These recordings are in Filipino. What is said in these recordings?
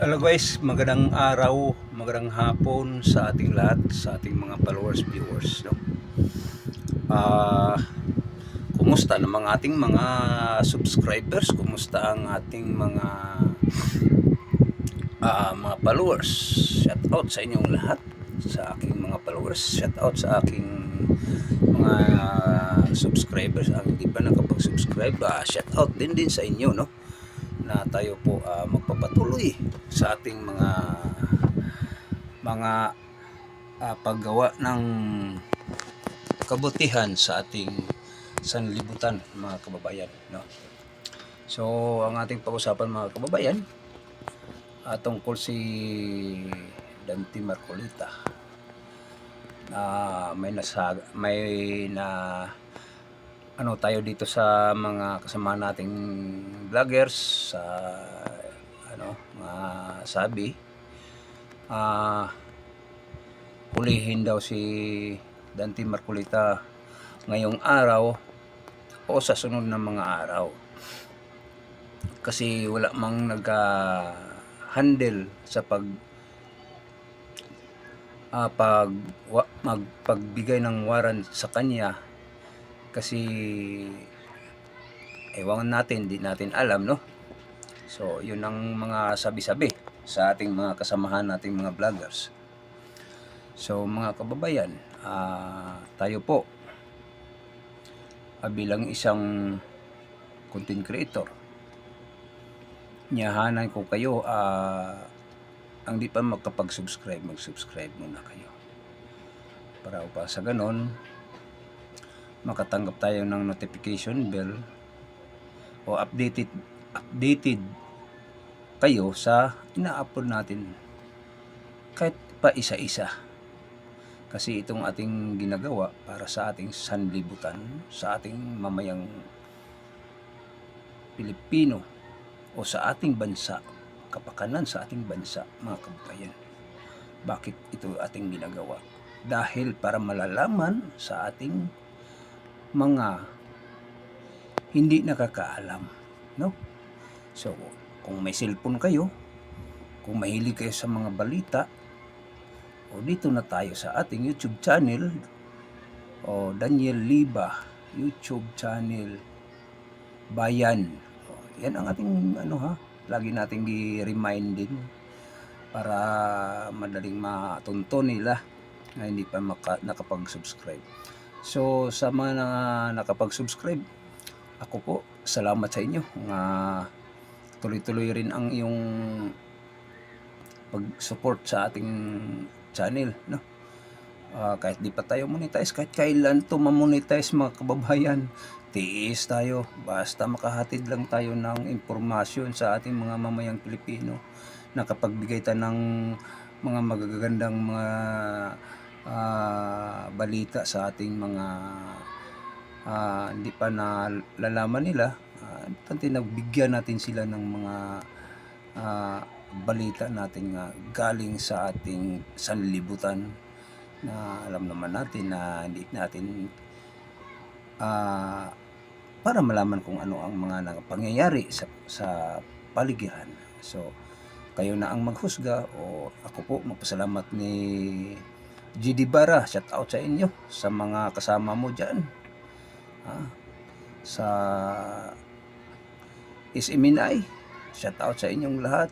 Hello guys, magandang araw, magandang hapon sa ating lahat, sa ating mga followers, viewers, no? Ah, kumusta namang ating mga subscribers? Kumusta ang ating mga followers? Shout out sa inyong lahat, sa aking mga followers. Shout out sa aking mga subscribers. Ang hindi pa nakapag-subscribe, shout out din sa inyo, no? Na tayo po magpapatuloy sa ating mga paggawa ng kabutihan sa ating sanlibutan, mga kababayan, no? So ang ating pag-usapan, mga kababayan, tungkol si Dante Marcolita, na may na ano tayo dito sa mga kasama nating vloggers sa mga sabi, hulihin daw si Dante Marcolita ngayong araw o sa sunod na mga araw, kasi wala mang nag-handle sa magpagbigay ng warrant sa kanya, kasi ewan natin, di natin alam, no? So yun ang mga sabi-sabi sa ating mga kasamahan nating mga vloggers. So mga kababayan, tayo po bilang isang content creator, nyahanan ko kayo, ang di pa magkapag-subscribe, mag-subscribe muna kayo para sa ganon makatanggap tayo ng notification bell o updated kayo sa ina-upload natin, kahit pa isa-isa. Kasi itong ating ginagawa para sa ating sanlibutan, sa ating mamayang Pilipino o sa ating bansa, kapakanan sa ating bansa, mga kababayan. Bakit ito ating ginagawa? Dahil para malalaman sa ating mga hindi nakakaalam, no? So kung may cellphone kayo, kung mahilig kayo sa mga balita, o dito na tayo sa ating YouTube channel, o Daniel Liba YouTube channel Bayan. Yan ang ating lagi nating i-remind din para madaling matunton nila na hindi pa nakapag-subscribe. So sa mga nakapag-subscribe, ako po, salamat sa inyo. Tuloy-tuloy rin ang iyong pag-support sa ating channel, no? Kahit di pa tayo monetize, kahit kailan to ma-monetize, mga kababayan, tiis tayo, basta makahatid lang tayo ng impormasyon sa ating mga mamayang Pilipino, nakapagbigay tayo ng mga magagandang mga balita sa ating mga hindi pa nalalaman nila, nagbigyan natin sila ng mga balita natin galing sa ating sanlibutan, na alam naman natin na hindi natin para malaman kung ano ang mga pangyayari sa paligiran. So kayo na ang maghusga, o ako po magpasalamat ni GD Bara. Shout out sa inyo, sa mga kasama mo dyan sa SMNI. Shout out sa inyong lahat.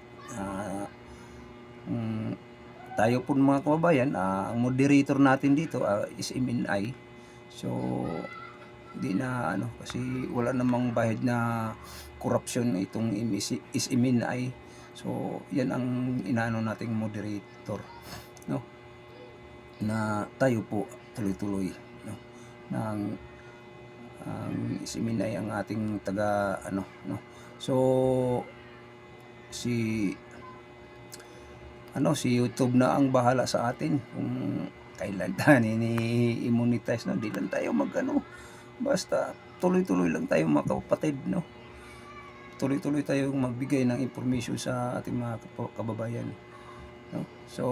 Tayo po mga kababayan, ang moderator natin dito is MNI. So di na kasi wala namang bahid na corruption itong SMNI. So yan ang inaano nating moderator, no? Na tayo po tuloy-tuloy, no? Ng SMNI ang ating taga no? So si YouTube na ang bahala sa atin kung kailan tayo i-monetize, no? Di lang tayo basta tuloy-tuloy lang tayo, mga kapatid, no? Tuloy-tuloy tayong magbigay ng information sa ating mga kababayan, no? So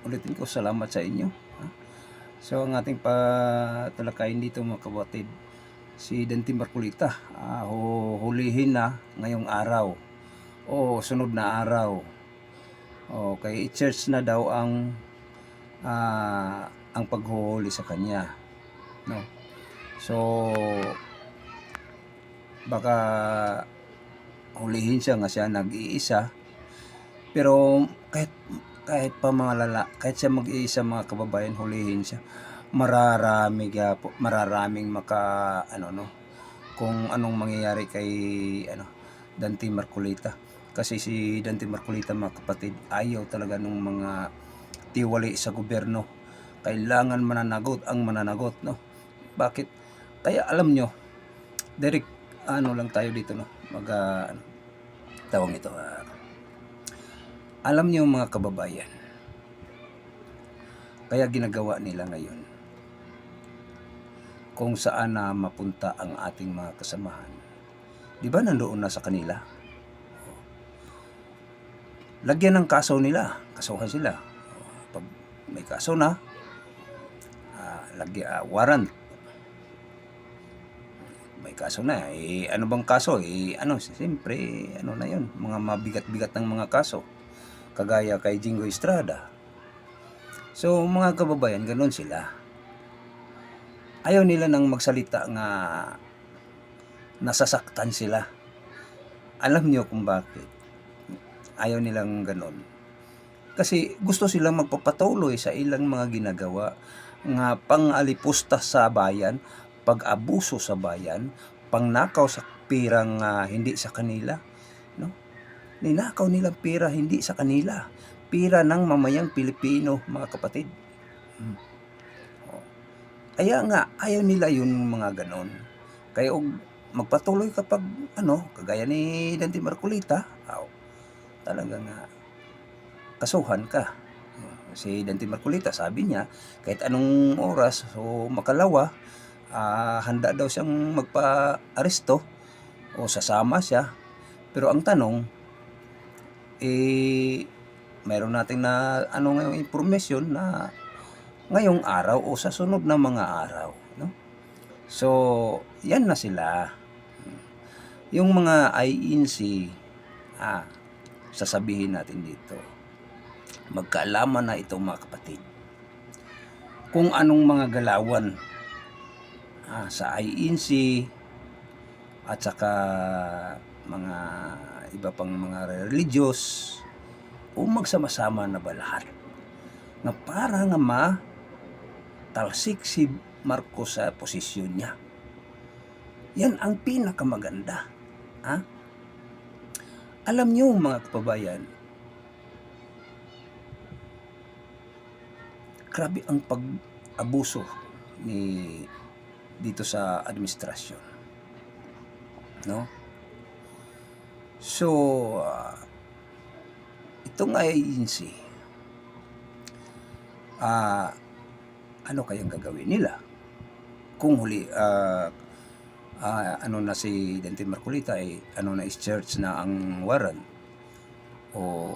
ulitin ko, salamat sa inyo. So ang ating patalakayin dito, mga kapatid, si Dante Marcolita, hulihin na ngayong araw o sunod na araw O kay i-church na daw ang paghuhuli sa kanya, no? So baka hulihin siya nga siya nag-iisa, pero kahit kahit pa kahit siya mag-iisa mga kababayan, hulihin siya, mararaming no, kung anong mangyayari kay Dante Marcolita. Kasi si Dante Marcolita, mga kapatid, ayaw talaga ng mga tiwali sa gobyerno. Kailangan mananagot, no? Bakit? Kaya alam nyo, direct lang tayo dito, no? Tawag ito. Alam nyo mga kababayan, kaya ginagawa nila ngayon kung saan na mapunta ang ating mga kasamahan. Di ba nandoon na sa kanila? Lagyan ng kaso nila, kasuhan sila. Pag may kaso na, warrant. May kaso na, ano bang kaso? Siyempre, na yun, mga mabigat-bigat ng mga kaso. Kagaya kay Jingo Estrada. So, mga kababayan, ganun sila. Ayaw nila nang magsalita nga nasasaktan sila. Alam nyo kung bakit ayaw nilang ganun. Kasi gusto silang magpapatuloy sa ilang mga ginagawa nga pang-alipusta sa bayan, pag-abuso sa bayan, pangnakaw sa pirang hindi sa kanila, no? Ninakaw nilang pira hindi sa kanila, pira ng mamayang Pilipino, mga kapatid. Kaya nga ayaw nila yun, mga ganon. Kaya magpatuloy kapag kagaya ni Dante Marcolita, talaga nga kasuhan ka. Si Dante Marcolita, sabi niya, kahit anong oras o makalawa, handa daw siyang magpa-aresto o sasama siya. Pero ang tanong, mayroon natin na ngayong information na ngayong araw o sa sunod na mga araw, no? So, yan na sila. Yung mga INC, sasabihin natin dito, magkaalaman na ito, mga kapatid, kung anong mga galawan sa INC at saka mga iba pang mga religious, o magsama-sama na ba lahat na para nga matalsik si Marcos sa posisyon niya. Yan ang pinakamaganda. Alam niyo, mga kababayan, grabe ang pag-abuso dito sa administrasyon, no? So, itong INC, ano kayang gagawin nila kung huli na si Dante Marcolita na is church na ang warrant o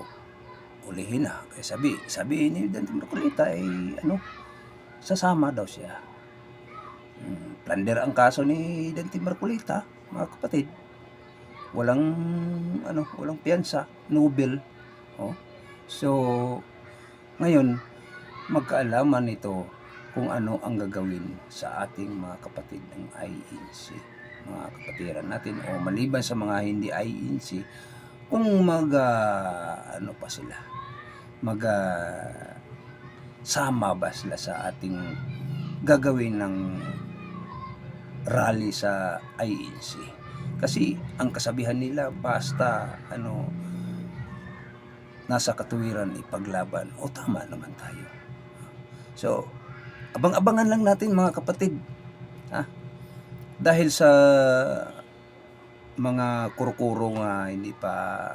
ulihin na. Kaya sabi ni Dante Marcolita sasama daw siya. Plunder ang kaso ni Dante Marcolita, mga kapatid. Walang piyansa, nobel. So ngayon magkaalaman ito kung ano ang gagawin sa ating mga kapatid ng INC, mga kapatiran natin, o maliban sa mga hindi INC, kung pa sila, sama ba sila sa ating gagawin ng rally sa INC. Kasi ang kasabihan nila, basta nasa katuwiran ipaglaban, o tama naman tayo. So, abang-abangan lang natin, mga kapatid. Dahil sa mga kuro-kuro nga hindi pa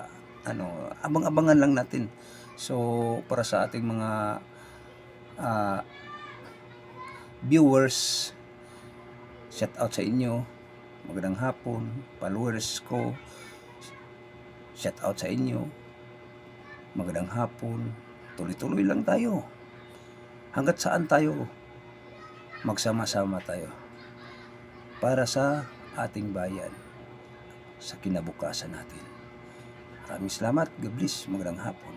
abang-abangan lang natin. So, para sa ating mga viewers, shout out sa inyo. Magandang hapon. Followers ko, shout out sa inyo. Magandang hapon. Tuloy-tuloy lang tayo. Hanggat saan tayo magsama-sama tayo para sa ating bayan, sa kinabukasan natin. Maraming salamat. God bless. Magandang hapon.